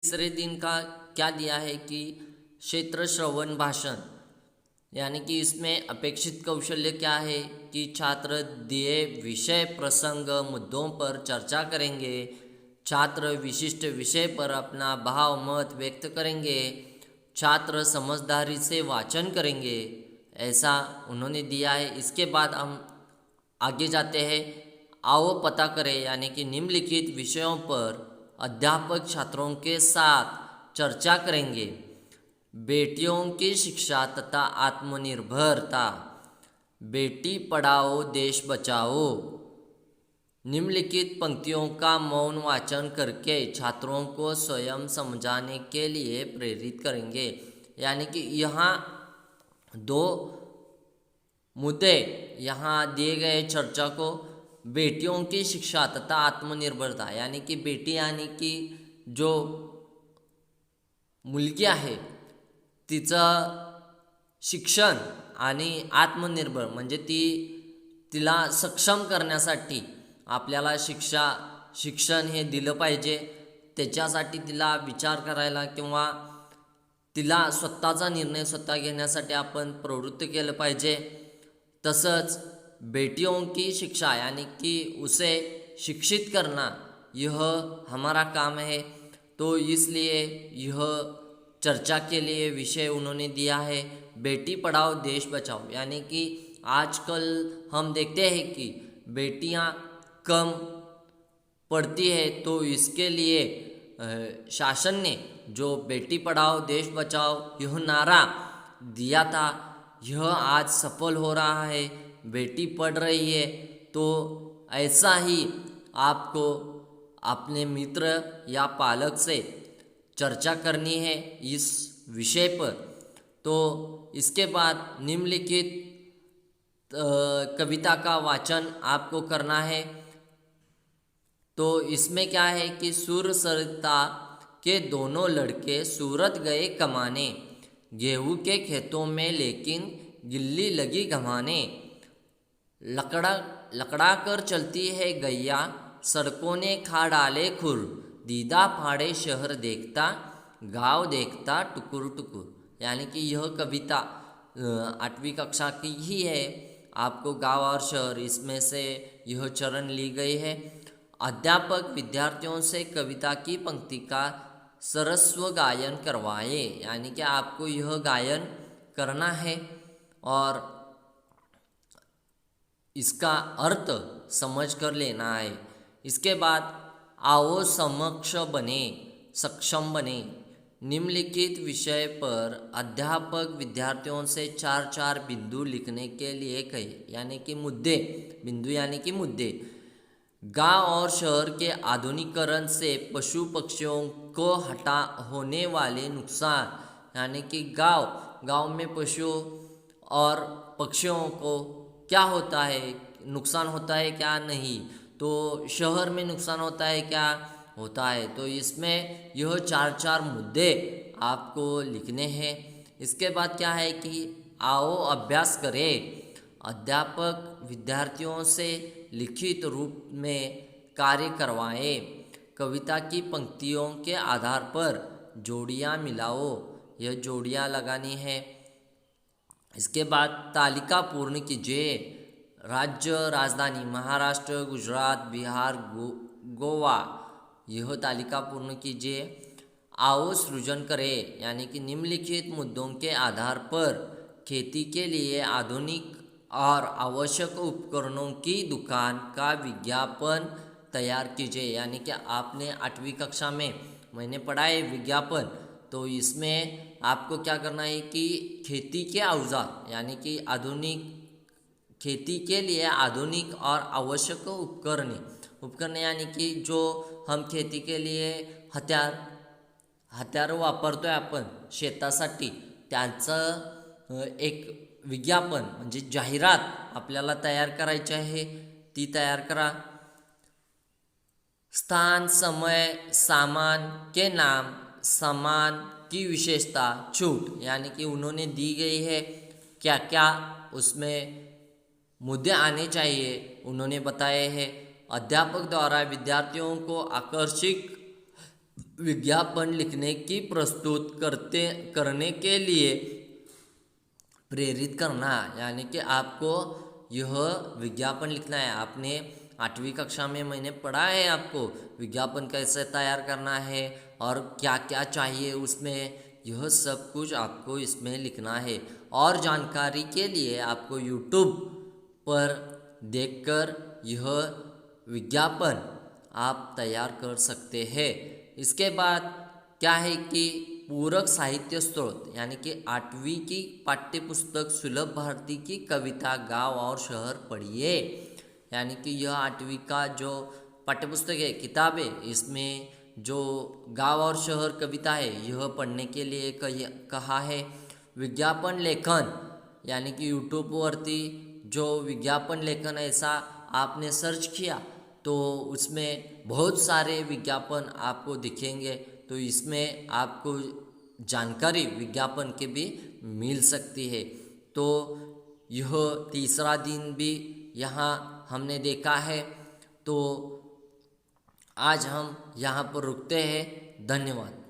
तीसरे दिन का क्या दिया है कि क्षेत्र श्रवण भाषण, यानी कि इसमें अपेक्षित कौशल्य क्या है कि छात्र दिए विषय प्रसंग मुद्दों पर चर्चा करेंगे। छात्र विशिष्ट विषय पर अपना भाव मत व्यक्त करेंगे। छात्र समझदारी से वाचन करेंगे, ऐसा उन्होंने दिया है। इसके बाद हम आगे जाते हैं। आओ पता करें, यानी कि निम्नलिखित विषयों पर अध्यापक छात्रों के साथ चर्चा करेंगे। बेटियों की शिक्षा तथा आत्मनिर्भरता, बेटी पढ़ाओ देश बचाओ। निम्नलिखित पंक्तियों का मौन वाचन करके छात्रों को स्वयं समझाने के लिए प्रेरित करेंगे। यानी कि यहाँ दो मुद्दे यहाँ दिए गए चर्चा को, बेटियों की शिक्षा तथा आत्मनिर्भरता, यानी कि बेटी यानी कि जो मुलगी आहे तिचं शिक्षण आणि आत्मनिर्भर म्हणजे तिला सक्षम करण्यासाठी आपल्याला शिक्षण हे दिलं पाहिजे। त्याच्यासाठी तिला विचार करायला किंवा तिला स्वतःचा निर्णय स्वतः घेण्यासाठी आपण प्रवृत्त केलं पाहिजे। तसंच बेटियों की शिक्षा यानी कि उसे शिक्षित करना, यह हमारा काम है। तो इसलिए यह चर्चा के लिए विषय उन्होंने दिया है बेटी पढ़ाओ देश बचाओ। यानी कि आजकल हम देखते हैं कि बेटियां कम पढ़ती है, तो इसके लिए शासन ने जो बेटी पढ़ाओ देश बचाओ यह नारा दिया था, यह आज सफल हो रहा है। बेटी पढ़ रही है, तो ऐसा ही आपको अपने मित्र या पालक से चर्चा करनी है इस विषय पर। तो इसके बाद निम्नलिखित कविता का वाचन आपको करना है। तो इसमें क्या है कि सूर सरिता के दोनों लड़के सूरत गए कमाने, गेहूं के खेतों में लेकिन गिल्ली लगी घमाने। लकड़ा कर चलती है गैया, सड़कों ने खा डाले खुर। दीदा फाड़े शहर देखता, गांव देखता टुकुर टुकुर। यानी कि यह कविता 8वीं कक्षा की ही है। आपको गांव और शहर, इसमें से यह चरण ली गई है। अध्यापक विद्यार्थियों से कविता की पंक्ति का सरस्व गायन करवाए, यानी कि आपको यह गायन करना है और इसका अर्थ समझ कर लेना है। इसके बाद आओ सक्षम बने। निम्नलिखित विषय पर अध्यापक विद्यार्थियों से 4 बिंदु लिखने के लिए कहे, यानी कि मुद्दे, बिंदु यानी कि मुद्दे। गांव और शहर के आधुनिकीकरण से पशु पक्षियों को हटा होने वाले नुकसान, यानी कि गांव में पशु और पक्षियों को क्या होता है, नुकसान होता है क्या नहीं, तो शहर में नुकसान होता है क्या होता है। तो इसमें यह 4 मुद्दे आपको लिखने हैं। इसके बाद क्या है कि आओ अभ्यास करें। अध्यापक विद्यार्थियों से लिखित रूप में कार्य करवाएं। कविता की पंक्तियों के आधार पर जोड़ियां मिलाओ, यह जोड़ियां लगानी है। इसके बाद तालिका पूर्ण कीजिए। राज्य राजधानी महाराष्ट्र, गुजरात, बिहार, गोवा, यह तालिका पूर्ण कीजिए। आओ सृजन करें, यानी कि निम्नलिखित मुद्दों के आधार पर खेती के लिए आधुनिक और आवश्यक उपकरणों की दुकान का विज्ञापन तैयार कीजिए। यानी कि आपने 8वीं कक्षा में मैंने पढ़ा है विज्ञापन, तो इसमें आपको क्या करना है कि खेती के औजार, यानी कि आधुनिक खेती के लिए आधुनिक और आवश्यक उपकरण यानी कि जो हम खेती के लिए हत्यार वापरतोय आपण शेतासाठी, त्याचं एक विज्ञापन म्हणजे जाहिरात आपल्याला तयार करायची आहे, ती तयार करा। स्थान, समय, सामान के नाम, सामान की विशेषता, छूट, यानी कि उन्होंने दी गई है क्या क्या उसमें मुद्दे आने चाहिए, उन्होंने बताए हैं। अध्यापक द्वारा विद्यार्थियों को आकर्षित विज्ञापन लिखने की प्रस्तुत करने के लिए प्रेरित करना, यानी कि आपको यह विज्ञापन लिखना है। आपने 8वीं कक्षा में मैंने पढ़ा है आपको विज्ञापन कैसे तैयार करना है और क्या क्या चाहिए उसमें, यह सब कुछ आपको इसमें लिखना है। और जानकारी के लिए आपको यूट्यूब पर देखकर यह विज्ञापन आप तैयार कर सकते हैं। इसके बाद क्या है कि पूरक साहित्य स्रोत, यानी कि 8वीं की पाठ्यपुस्तक सुलभ भारती की कविता गांव और शहर पढ़िए। यानी कि यह 8वीं का जो पाठ्यपुस्तक है, किताब है, इसमें जो गांव और शहर कविता है यह पढ़ने के लिए कहा है। विज्ञापन लेखन, यानी कि यूट्यूब वरती जो विज्ञापन लेखन ऐसा आपने सर्च किया तो उसमें बहुत सारे विज्ञापन आपको दिखेंगे, तो इसमें आपको जानकारी विज्ञापन के भी मिल सकती है। तो यह तीसरा दिन भी यहाँ हमने देखा है। तो आज हम यहाँ पर रुकते हैं। धन्यवाद।